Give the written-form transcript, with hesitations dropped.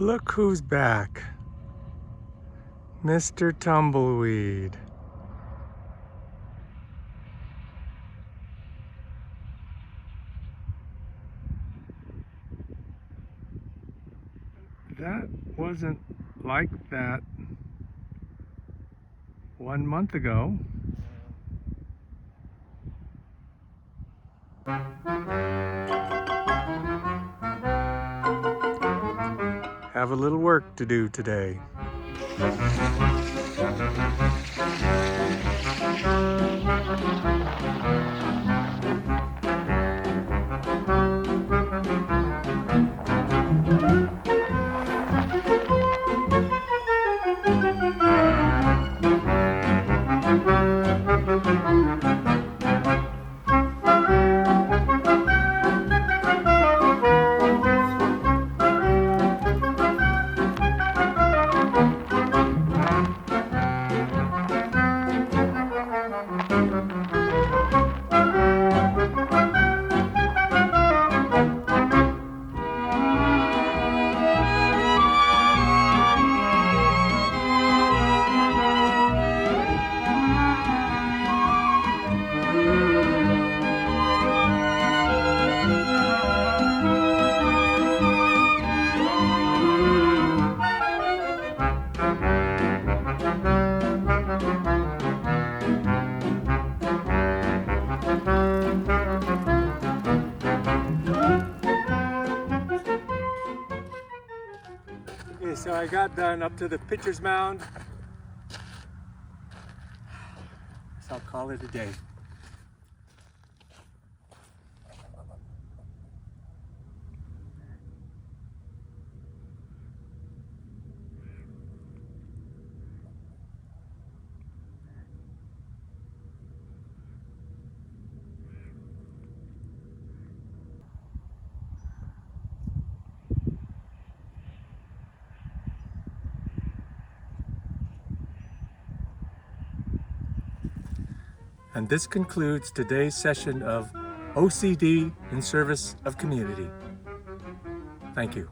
Look who's back. Mr. Tumbleweed. That wasn't like that 1 month ago. Have a little work to do today. Okay, so I got done up to the pitcher's mound. So I'll call it a day. And this concludes today's session of OCD in service of community. Thank you.